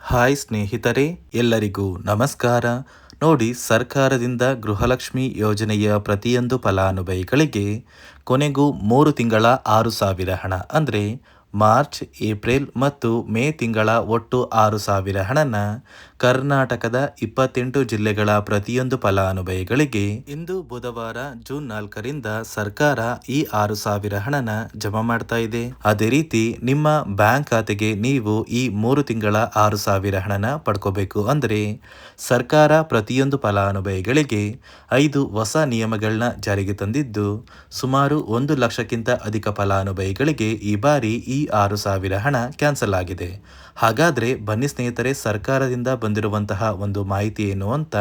Hi ಸ್ನೇಹಿತರೆ, ಎಲ್ಲರಿಗೂ ನಮಸ್ಕಾರ. ನೋಡಿ, ಸರ್ಕಾರದಿಂದ ಗೃಹಲಕ್ಷ್ಮಿ ಯೋಜನೆಯ ಪ್ರತಿಯೊಂದು ಫಲಾನುಭವಿಗಳಿಗೆ ಕೊನೆಗೂ 3 ತಿಂಗಳ 6,000 ಹಣ ಅಂದರೆ ಮಾರ್ಚ್, ಏಪ್ರಿಲ್ ಮತ್ತು ಮೇ ತಿಂಗಳ ಒಟ್ಟು 6,000 ಹಣನ ಕರ್ನಾಟಕದ 28 ಜಿಲ್ಲೆಗಳ ಪ್ರತಿಯೊಂದು ಫಲಾನುಭವಿಗಳಿಗೆ ಇಂದು ಬುಧವಾರ ಜೂನ್ 4ರಿಂದ ಸರ್ಕಾರ ಈ 6,000 ಹಣನ ಜಮಾ ಮಾಡ್ತಾ ಇದೆ. ಅದೇ ರೀತಿ ನಿಮ್ಮ ಬ್ಯಾಂಕ್ ಖಾತೆಗೆ ನೀವು ಈ 3 ತಿಂಗಳ 6,000 ಹಣನ ಪಡ್ಕೋಬೇಕು ಅಂದರೆ ಸರ್ಕಾರ ಪ್ರತಿಯೊಂದು ಫಲಾನುಭವಿಗಳಿಗೆ 5 ಹೊಸ ನಿಯಮಗಳನ್ನ ಜಾರಿಗೆ ತಂದಿದ್ದು ಸುಮಾರು 1 ಲಕ್ಷಕ್ಕಿಂತ ಅಧಿಕ ಫಲಾನುಭವಿಗಳಿಗೆ ಈ ಬಾರಿ ಈ 6,000 ಹಣ ಕ್ಯಾನ್ಸಲ್ ಆಗಿದೆ. ಹಾಗಾದರೆ ಬನ್ನಿ ಸ್ನೇಹಿತರೆ, ಸರ್ಕಾರದಿಂದ ಬಂದಿರುವಂತಹ ಒಂದು ಮಾಹಿತಿ ಏನು ಅಂತ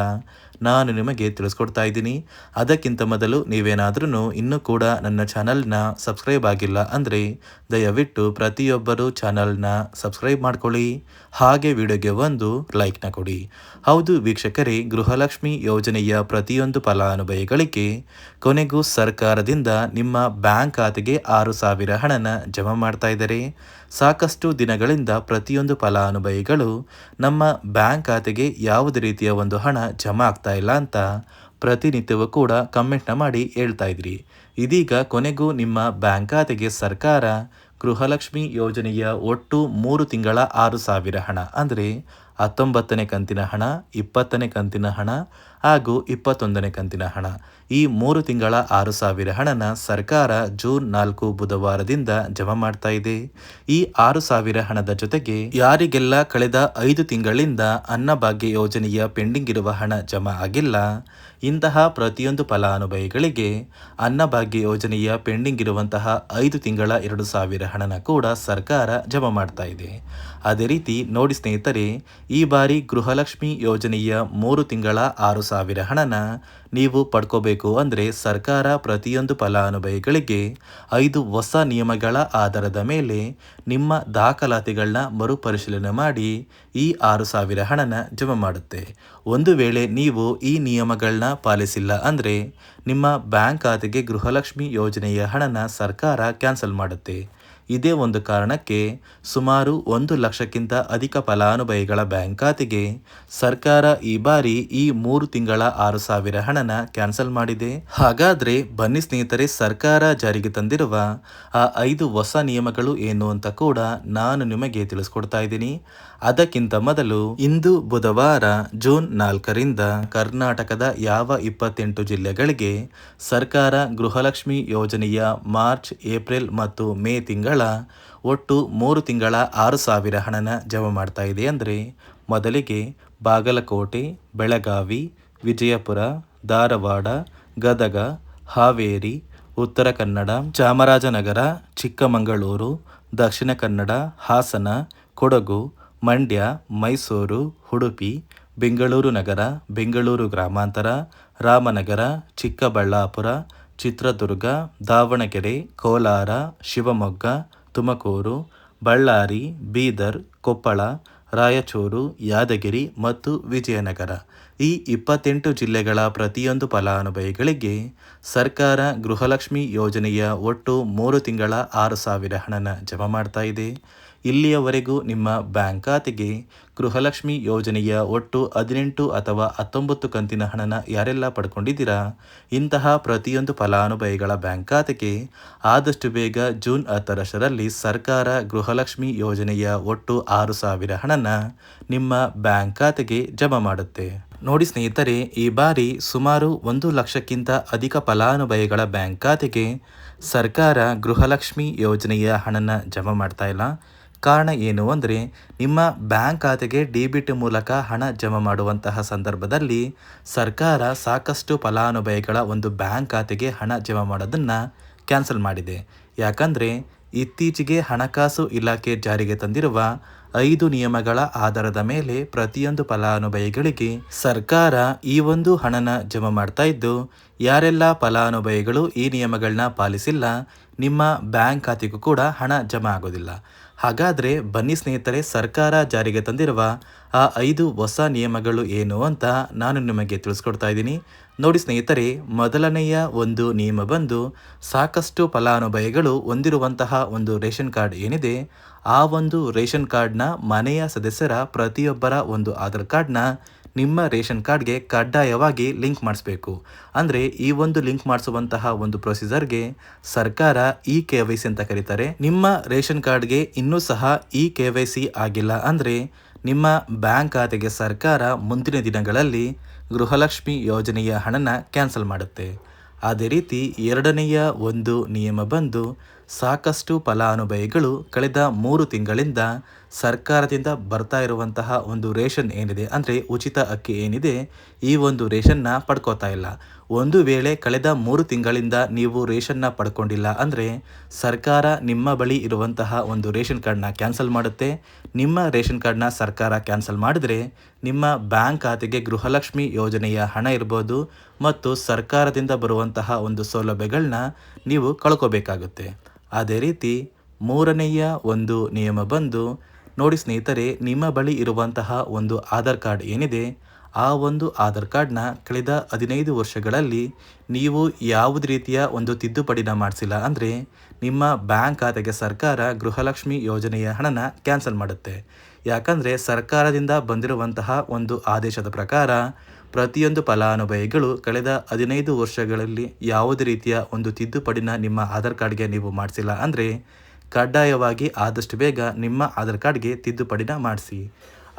ನಾನು ನಿಮಗೆ ತಿಳಿಸ್ಕೊಡ್ತಾ ಇದ್ದೀನಿ. ಅದಕ್ಕಿಂತ ಮೊದಲು ನೀವೇನಾದ್ರೂ ಇನ್ನೂ ಕೂಡ ನನ್ನ ಚಾನಲ್ನ ಸಬ್ಸ್ಕ್ರೈಬ್ ಆಗಿಲ್ಲ ಅಂದರೆ ದಯವಿಟ್ಟು ಪ್ರತಿಯೊಬ್ಬರು ಚಾನಲ್ನ ಸಬ್ಸ್ಕ್ರೈಬ್ ಮಾಡ್ಕೊಳ್ಳಿ, ಹಾಗೆ ವಿಡಿಯೋಗೆ ಒಂದು ಲೈಕ್ನ ಕೊಡಿ. ಹೌದು ವೀಕ್ಷಕರೇ, ಗೃಹಲಕ್ಷ್ಮಿ ಯೋಜನೆಯ ಪ್ರತಿಯೊಂದು ಫಲಾನುಭವಿಗಳಿಗೆ ಕೊನೆಗೂ ಸರ್ಕಾರದಿಂದ ನಿಮ್ಮ ಬ್ಯಾಂಕ್ ಖಾತೆಗೆ 6,000 ಹಣನ ಜಮಾ ಮಾಡ್ತಾ ಇದ್ದಾರೆ. ಸಾಕಷ್ಟು ದಿನಗಳಿಂದ ಪ್ರತಿಯೊಂದು ಫಲಾನುಭವಿಗಳು ನಮ್ಮ ಬ್ಯಾಂಕ್ ಖಾತೆಗೆ ಯಾವುದೇ ರೀತಿಯ ಒಂದು ಹಣ ಜಮಾ ಆಗ್ತಾ ಇಲ್ಲ ಅಂತ ಪ್ರತಿನಿತ್ಯವೂ ಕೂಡ ಕಮೆಂಟ್ನ ಮಾಡಿ ಹೇಳ್ತಾ ಇದ್ರಿ. ಇದೀಗ ಕೊನೆಗೂ ನಿಮ್ಮ ಬ್ಯಾಂಕ್ ಖಾತೆಗೆ ಸರ್ಕಾರ ಗೃಹಲಕ್ಷ್ಮಿ ಯೋಜನೆಯ ಒಟ್ಟು 3 ತಿಂಗಳ 6,000 ಹಣ ಅಂದರೆ 19ನೇ ಕಂತಿನ ಹಣ, 20ನೇ ಕಂತಿನ ಹಣ ಹಾಗೂ 21ನೇ ಕಂತಿನ ಹಣ, ಈ 3 ತಿಂಗಳ 6,000 ಹಣನ ಸರ್ಕಾರ ಜೂನ್ 4 ಬುಧವಾರದಿಂದ ಜಮಾ ಮಾಡ್ತಾ ಇದೆ. ಈ 6,000 ಹಣದ ಜೊತೆಗೆ ಯಾರಿಗೆಲ್ಲ ಕಳೆದ 5 ತಿಂಗಳಿಂದ ಅನ್ನಭಾಗ್ಯ ಯೋಜನೆಯ ಪೆಂಡಿಂಗ್ ಇರುವ ಹಣ ಜಮಾ ಆಗಿಲ್ಲ, ಇಂತಹ ಪ್ರತಿಯೊಂದು ಫಲಾನುಭವಿಗಳಿಗೆ ಅನ್ನಭಾಗ್ಯ ಯೋಜನೆಯ ಪೆಂಡಿಂಗ್ ಇರುವಂತಹ 5 ತಿಂಗಳ 2,000 ಹಣನ ಕೂಡ ಸರ್ಕಾರ ಜಮಾ ಮಾಡ್ತಾ ಇದೆ. ಅದೇ ರೀತಿ ನೋಡಿ ಸ್ನೇಹಿತರೆ, ಈ ಬಾರಿ ಗೃಹಲಕ್ಷ್ಮಿ ಯೋಜನೆಯ 3 ತಿಂಗಳ 6,000 ಹಣನ ನೀವು ಪಡ್ಕೋಬೇಕು ಅಂದರೆ ಸರ್ಕಾರ ಪ್ರತಿಯೊಂದು ಫಲಾನುಭವಿಗಳಿಗೆ 5 ಹೊಸ ನಿಯಮಗಳ ಆಧಾರದ ಮೇಲೆ ನಿಮ್ಮ ದಾಖಲಾತಿಗಳನ್ನ ಮರುಪರಿಶೀಲನೆ ಮಾಡಿ ಈ 6,000 ಹಣನ ಜಮಾ ಮಾಡುತ್ತೆ. ಒಂದು ವೇಳೆ ನೀವು ಈ ನಿಯಮಗಳನ್ನ ಪಾಲಿಸಿಲ್ಲ ಅಂದರೆ ನಿಮ್ಮ ಬ್ಯಾಂಕ್ ಖಾತೆಗೆ ಗೃಹಲಕ್ಷ್ಮಿ ಯೋಜನೆಯ ಹಣನ ಸರ್ಕಾರ ಕ್ಯಾನ್ಸಲ್ ಮಾಡುತ್ತೆ. ಇದೇ ಒಂದು ಕಾರಣಕ್ಕೆ ಸುಮಾರು 1 ಲಕ್ಷಕ್ಕಿಂತ ಅಧಿಕ ಫಲಾನುಭವಿಗಳ ಬ್ಯಾಂಕ್ ಖಾತೆಗೆ ಸರ್ಕಾರ ಈ ಬಾರಿ ಈ 3 ತಿಂಗಳ 6,000 ಹಣನ ಕ್ಯಾನ್ಸಲ್ ಮಾಡಿದೆ. ಹಾಗಾದ್ರೆ ಬನ್ನಿ ಸ್ನೇಹಿತರೆ, ಸರ್ಕಾರ ಜಾರಿಗೆ ತಂದಿರುವ ಆ 5 ಹೊಸ ನಿಯಮಗಳು ಏನು ಅಂತ ಕೂಡ ನಾನು ನಿಮಗೆ ತಿಳಿಸ್ಕೊಡ್ತಾ ಇದ್ದೀನಿ. ಅದಕ್ಕಿಂತ ಮೊದಲು ಇಂದು ಬುಧವಾರ ಜೂನ್ 4ರಿಂದ ಕರ್ನಾಟಕದ ಯಾವ 28 ಜಿಲ್ಲೆಗಳಿಗೆ ಸರ್ಕಾರ ಗೃಹಲಕ್ಷ್ಮಿ ಯೋಜನೆಯ ಮಾರ್ಚ್, ಏಪ್ರಿಲ್ ಮತ್ತು ಮೇ ತಿಂಗಳ ಒಟ್ಟು 3 ತಿಂಗಳ 6,000 ಹಣನ ಜಮಾ ಮಾಡ್ತಾ ಇದೆ ಅಂದರೆ ಮೊದಲಿಗೆ ಬಾಗಲಕೋಟೆ, ಬೆಳಗಾವಿ, ವಿಜಯಪುರ, ಧಾರವಾಡ, ಗದಗ, ಹಾವೇರಿ, ಉತ್ತರ ಕನ್ನಡ, ಚಾಮರಾಜನಗರ, ಚಿಕ್ಕಮಗಳೂರು, ದಕ್ಷಿಣ ಕನ್ನಡ, ಹಾಸನ, ಕೊಡಗು, ಮಂಡ್ಯ, ಮೈಸೂರು, ಉಡುಪಿ, ಬೆಂಗಳೂರು ನಗರ, ಬೆಂಗಳೂರು ಗ್ರಾಮಾಂತರ, ರಾಮನಗರ, ಚಿಕ್ಕಬಳ್ಳಾಪುರ, ಚಿತ್ರದುರ್ಗ, ದಾವಣಗೆರೆ, ಕೋಲಾರ, ಶಿವಮೊಗ್ಗ, ತುಮಕೂರು, ಬಳ್ಳಾರಿ, ಬೀದರ್, ಕೊಪ್ಪಳ, ರಾಯಚೂರು, ಯಾದಗಿರಿ ಮತ್ತು ವಿಜಯನಗರ, ಈ 28 ಜಿಲ್ಲೆಗಳ ಪ್ರತಿಯೊಂದು ಫಲಾನುಭವಿಗಳಿಗೆ ಸರ್ಕಾರ ಗೃಹಲಕ್ಷ್ಮಿ ಯೋಜನೆಯ ಒಟ್ಟು 3 ತಿಂಗಳ 6,000 ಹಣನ ಜಮಾ ಮಾಡ್ತಾ ಇದೆ. ಇಲ್ಲಿಯವರೆಗೂ ನಿಮ್ಮ ಬ್ಯಾಂಕ್ ಖಾತೆಗೆ ಗೃಹಲಕ್ಷ್ಮಿ ಯೋಜನೆಯ ಒಟ್ಟು 18 ಅಥವಾ 19 ಕಂತಿನ ಹಣನ ಯಾರೆಲ್ಲ ಪಡ್ಕೊಂಡಿದ್ದೀರಾ, ಇಂತಹ ಪ್ರತಿಯೊಂದು ಫಲಾನುಭವಿಗಳ ಬ್ಯಾಂಕ್ ಖಾತೆಗೆ ಆದಷ್ಟು ಬೇಗ ಜೂನ್ 10ರಲ್ಲಿ ಸರ್ಕಾರ ಗೃಹಲಕ್ಷ್ಮಿ ಯೋಜನೆಯ ಒಟ್ಟು 6,000 ಹಣನ ನಿಮ್ಮ ಬ್ಯಾಂಕ್ ಖಾತೆಗೆ ಜಮಾ ಮಾಡುತ್ತೆ. ನೋಡಿ ಸ್ನೇಹಿತರೆ, ಈ ಬಾರಿ ಸುಮಾರು 1 ಲಕ್ಷಕ್ಕಿಂತ ಅಧಿಕ ಫಲಾನುಭವಿಗಳ ಬ್ಯಾಂಕ್ ಖಾತೆಗೆ ಸರ್ಕಾರ ಗೃಹಲಕ್ಷ್ಮಿ ಯೋಜನೆಯ ಹಣನ ಜಮಾ ಮಾಡ್ತಾ ಇಲ್ಲ. ಕಾರಣ ಏನು ಅಂದರೆ ನಿಮ್ಮ ಬ್ಯಾಂಕ್ ಖಾತೆಗೆ ಡೆಬಿಟ್ ಮೂಲಕ ಹಣ ಜಮಾ ಮಾಡುವಂತಹ ಸಂದರ್ಭದಲ್ಲಿ ಸರ್ಕಾರ ಸಾಕಷ್ಟು ಫಲಾನುಭವಿಗಳ ಒಂದು ಬ್ಯಾಂಕ್ ಖಾತೆಗೆ ಹಣ ಜಮಾ ಮಾಡೋದನ್ನು ಕ್ಯಾನ್ಸಲ್ ಮಾಡಿದೆ. ಯಾಕಂದರೆ ಇತ್ತೀಚೆಗೆ ಹಣಕಾಸು ಇಲಾಖೆ ಜಾರಿಗೆ ತಂದಿರುವ 5 ನಿಯಮಗಳ ಆಧಾರದ ಮೇಲೆ ಪ್ರತಿಯೊಂದು ಫಲಾನುಭವಿಗಳಿಗೆ ಸರ್ಕಾರ ಈ ಒಂದು ಹಣನ ಜಮಾ ಮಾಡ್ತಾ ಇದ್ದು, ಯಾರೆಲ್ಲ ಫಲಾನುಭವಿಗಳು ಈ ನಿಯಮಗಳನ್ನ ಪಾಲಿಸಿಲ್ಲ ನಿಮ್ಮ ಬ್ಯಾಂಕ್ ಖಾತೆಗೂ ಕೂಡ ಹಣ ಜಮಾ ಆಗೋದಿಲ್ಲ. ಹಾಗಾದರೆ ಬನ್ನಿ ಸ್ನೇಹಿತರೆ, ಸರ್ಕಾರ ಜಾರಿಗೆ ತಂದಿರುವ ಆ 5 ಹೊಸ ನಿಯಮಗಳು ಏನು ಅಂತ ನಾನು ನಿಮಗೆ ತಿಳಿಸ್ಕೊಡ್ತಾ ಇದ್ದೀನಿ. ನೋಡಿ ಸ್ನೇಹಿತರೆ, ಮೊದಲನೆಯ ಒಂದು ನಿಯಮ ಬಂದು ಸಾಕಷ್ಟು ಫಲಾನುಭವಿಗಳು ಹೊಂದಿರುವಂತಹ ಒಂದು ರೇಷನ್ ಕಾರ್ಡ್ ಏನಿದೆ, ಆ ಒಂದು ರೇಷನ್ ಕಾರ್ಡ್ನ ಮನೆಯ ಸದಸ್ಯರ ಪ್ರತಿಯೊಬ್ಬರ ಒಂದು ಆಧಾರ್ ಕಾರ್ಡ್ನ ನಿಮ್ಮ ರೇಷನ್ ಕಾರ್ಡ್ಗೆ ಕಡ್ಡಾಯವಾಗಿ ಲಿಂಕ್ ಮಾಡಿಸ್ಬೇಕು. ಅಂದರೆ ಈ ಒಂದು ಲಿಂಕ್ ಮಾಡಿಸುವಂತಹ ಒಂದು ಪ್ರೊಸೀಜರ್ಗೆ ಸರ್ಕಾರ KYC ಅಂತ ಕರೀತಾರೆ. ನಿಮ್ಮ ರೇಷನ್ ಕಾರ್ಡ್ಗೆ ಇನ್ನೂ ಸಹ KYC ಆಗಿಲ್ಲ ಅಂದರೆ ನಿಮ್ಮ ಬ್ಯಾಂಕ್ ಖಾತೆಗೆ ಸರ್ಕಾರ ಮುಂದಿನ ದಿನಗಳಲ್ಲಿ ಗೃಹಲಕ್ಷ್ಮಿ ಯೋಜನೆಯ ಹಣನ ಕ್ಯಾನ್ಸಲ್ ಮಾಡುತ್ತೆ. ಅದೇ ರೀತಿ ಎರಡನೆಯ ಒಂದು ನಿಯಮ ಬಂದು ಸಾಕಷ್ಟು ಫಲಾನುಭವಿಗಳು ಕಳೆದ 3 ತಿಂಗಳಿಂದ ಸರ್ಕಾರದಿಂದ ಬರ್ತಾ ಇರುವಂತಹ ಒಂದು ರೇಷನ್ ಏನಿದೆ, ಅಂದರೆ ಉಚಿತ ಅಕ್ಕಿ ಏನಿದೆ, ಈ ಒಂದು ರೇಷನ್ನ ಪಡ್ಕೋತಾ ಇಲ್ಲ. ಒಂದು ವೇಳೆ ಕಳೆದ 3 ತಿಂಗಳಿಂದ ನೀವು ರೇಷನ್ನ ಪಡ್ಕೊಂಡಿಲ್ಲ ಅಂದರೆ ಸರ್ಕಾರ ನಿಮ್ಮ ಬಳಿ ಇರುವಂತಹ ಒಂದು ರೇಷನ್ ಕಾರ್ಡ್ನ ಕ್ಯಾನ್ಸಲ್ ಮಾಡುತ್ತೆ. ನಿಮ್ಮ ರೇಷನ್ ಕಾರ್ಡ್ನ ಸರ್ಕಾರ ಕ್ಯಾನ್ಸಲ್ ಮಾಡಿದ್ರೆ ನಿಮ್ಮ ಬ್ಯಾಂಕ್ ಖಾತೆಗೆ ಗೃಹಲಕ್ಷ್ಮಿ ಯೋಜನೆಯ ಹಣ ಇರ್ಬೋದು ಮತ್ತು ಸರ್ಕಾರದಿಂದ ಬರುವಂತಹ ಒಂದು ಸೌಲಭ್ಯಗಳನ್ನ ನೀವು ಕಳ್ಕೋಬೇಕಾಗುತ್ತೆ. ಅದೇ ರೀತಿ ಮೂರನೆಯ ಒಂದು ನಿಯಮ ಬಂದು ನೋಡಿ ಸ್ನೇಹಿತರೆ, ನಿಮ್ಮ ಬಳಿ ಇರುವಂತಹ ಒಂದು ಆಧಾರ್ ಕಾರ್ಡ್ ಏನಿದೆ, ಆ ಒಂದು ಆಧಾರ್ ಕಾರ್ಡ್ನ ಕಳೆದ 15 ವರ್ಷಗಳಲ್ಲಿ ನೀವು ಯಾವುದೇ ರೀತಿಯ ಒಂದು ತಿದ್ದುಪಡಿನ ಮಾಡಿಸಿಲ್ಲ ಅಂದರೆ ನಿಮ್ಮ ಬ್ಯಾಂಕ್ ಖಾತೆಗೆ ಸರ್ಕಾರ ಗೃಹಲಕ್ಷ್ಮಿ ಯೋಜನೆಯ ಹಣನ ಕ್ಯಾನ್ಸಲ್ ಮಾಡುತ್ತೆ. ಯಾಕಂದರೆ ಸರ್ಕಾರದಿಂದ ಬಂದಿರುವಂತಹ ಒಂದು ಆದೇಶದ ಪ್ರಕಾರ ಪ್ರತಿಯೊಂದು ಫಲಾನುಭವಿಗಳು ಕಳೆದ 15 ವರ್ಷಗಳಲ್ಲಿ ಯಾವುದೇ ರೀತಿಯ ಒಂದು ತಿದ್ದುಪಡಿನ ನಿಮ್ಮ ಆಧಾರ್ ಕಾರ್ಡ್ಗೆ ನೀವು ಮಾಡಿಸಿಲ್ಲ ಅಂದರೆ ಕಡ್ಡಾಯವಾಗಿ ಆದಷ್ಟು ಬೇಗ ನಿಮ್ಮ ಆಧಾರ್ ಕಾರ್ಡ್ಗೆ ತಿದ್ದುಪಡಿನ ಮಾಡಿಸಿ.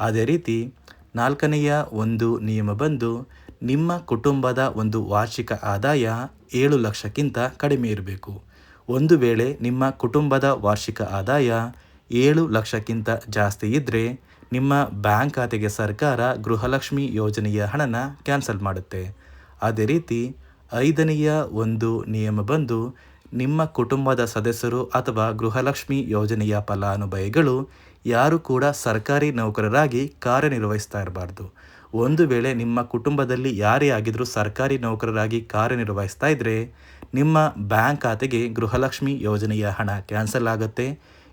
ಅದೇ ರೀತಿ ನಾಲ್ಕನೆಯ ಒಂದು ನಿಯಮ ಬಂದು ನಿಮ್ಮ ಕುಟುಂಬದ ಒಂದು ವಾರ್ಷಿಕ ಆದಾಯ 7 ಲಕ್ಷಕ್ಕಿಂತ ಕಡಿಮೆ ಇರಬೇಕು. ಒಂದು ವೇಳೆ ನಿಮ್ಮ ಕುಟುಂಬದ ವಾರ್ಷಿಕ ಆದಾಯ 7 ಲಕ್ಷಕ್ಕಿಂತ ಜಾಸ್ತಿ ಇದ್ದರೆ ನಿಮ್ಮ ಬ್ಯಾಂಕ್ ಖಾತೆಗೆ ಸರ್ಕಾರ ಗೃಹಲಕ್ಷ್ಮಿ ಯೋಜನೆಯ ಹಣನ ಕ್ಯಾನ್ಸಲ್ ಮಾಡುತ್ತೆ. ಅದೇ ರೀತಿ ಐದನೆಯ ಒಂದು ನಿಯಮ ಬಂದು ನಿಮ್ಮ ಕುಟುಂಬದ ಸದಸ್ಯರು ಅಥವಾ ಗೃಹಲಕ್ಷ್ಮಿ ಯೋಜನೆಯ ಫಲಾನುಭವಿಗಳು ಯಾರು ಕೂಡ ಸರ್ಕಾರಿ ನೌಕರರಾಗಿ ಕಾರ್ಯನಿರ್ವಹಿಸ್ತಾ ಇರಬಾರ್ದು. ಒಂದು ವೇಳೆ ನಿಮ್ಮ ಕುಟುಂಬದಲ್ಲಿ ಯಾರೇ ಆಗಿದ್ರೂ ಸರ್ಕಾರಿ ನೌಕರರಾಗಿ ಕಾರ್ಯನಿರ್ವಹಿಸ್ತಾ ಇದ್ದರೆ ನಿಮ್ಮ ಬ್ಯಾಂಕ್ ಖಾತೆಗೆ ಗೃಹಲಕ್ಷ್ಮಿ ಯೋಜನೆಯ ಹಣ ಕ್ಯಾನ್ಸಲ್ ಆಗುತ್ತೆ.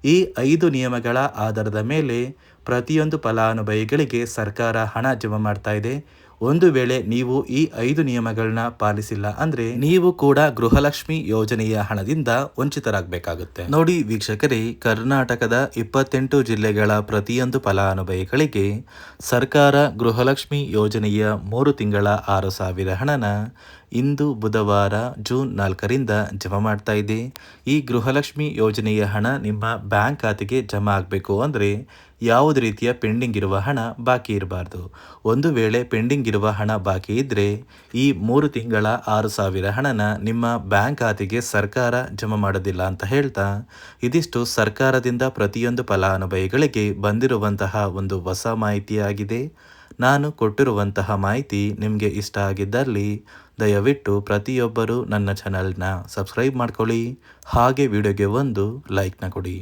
ಈ 5 ನಿಯಮಗಳ ಆಧಾರದ ಮೇಲೆ ಪ್ರತಿಯೊಂದು ಫಲಾನುಭವಿಗಳಿಗೆ ಸರ್ಕಾರ ಹಣ ಜಮಾ ಮಾಡ್ತಾ ಇದೆ. ಒಂದು ವೇಳೆ ನೀವು ಈ 5 ನಿಯಮಗಳನ್ನ ಪಾಲಿಸಿಲ್ಲ ಅಂದರೆ ನೀವು ಕೂಡ ಗೃಹಲಕ್ಷ್ಮಿ ಯೋಜನೆಯ ಹಣದಿಂದ ವಂಚಿತರಾಗಬೇಕಾಗುತ್ತೆ. ನೋಡಿ ವೀಕ್ಷಕರೇ, ಕರ್ನಾಟಕದ 28 ಜಿಲ್ಲೆಗಳ ಪ್ರತಿಯೊಂದು ಫಲಾನುಭವಿಗಳಿಗೆ ಸರ್ಕಾರ ಗೃಹಲಕ್ಷ್ಮಿ ಯೋಜನೆಯ 3 ತಿಂಗಳ 6,000 ಹಣನ ಇಂದು ಬುಧವಾರ ಜೂನ್ 4ರಿಂದ ಜಮಾ ಮಾಡ್ತಾ ಇದೆ. ಈ ಗೃಹಲಕ್ಷ್ಮಿ ಯೋಜನೆಯ ಹಣ ನಿಮ್ಮ ಬ್ಯಾಂಕ್ ಖಾತೆಗೆ ಜಮಾ ಆಗಬೇಕು ಅಂದರೆ ಯಾವುದೇ ರೀತಿಯ ಪೆಂಡಿಂಗ್ ಇರುವ ಹಣ ಬಾಕಿ ಇರಬಾರ್ದು. ಒಂದು ವೇಳೆ ಪೆಂಡಿಂಗ್ ಇರುವ ಹಣ ಬಾಕಿ ಇದ್ದರೆ ಈ 3 ತಿಂಗಳ 6,000 ಹಣನ ನಿಮ್ಮ ಬ್ಯಾಂಕ್ ಖಾತೆಗೆ ಸರ್ಕಾರ ಜಮಾ ಮಾಡೋದಿಲ್ಲ ಅಂತ ಹೇಳ್ತಾ, ಇದಿಷ್ಟು ಸರ್ಕಾರದಿಂದ ಪ್ರತಿಯೊಂದು ಫಲಾನುಭವಿಗಳಿಗೆ ಬಂದಿರುವಂತಹ ಒಂದು ಹೊಸ ಮಾಹಿತಿಯಾಗಿದೆ. ನಾನು ಕೊಟ್ಟಿರುವಂತಹ ಮಾಹಿತಿ ನಿಮಗೆ ಇಷ್ಟ ಆಗಿದ್ದಲ್ಲಿ ದಯವಿಟ್ಟು ಪ್ರತಿಯೊಬ್ಬರು ನನ್ನ ಚಾನಲ್ನ ಸಬ್ಸ್ಕ್ರೈಬ್ ಮಾಡ್ಕೊಳ್ಳಿ, ಹಾಗೆ ವಿಡಿಯೋಗೆ ಒಂದು ಲೈಕ್ನ ಕೊಡಿ.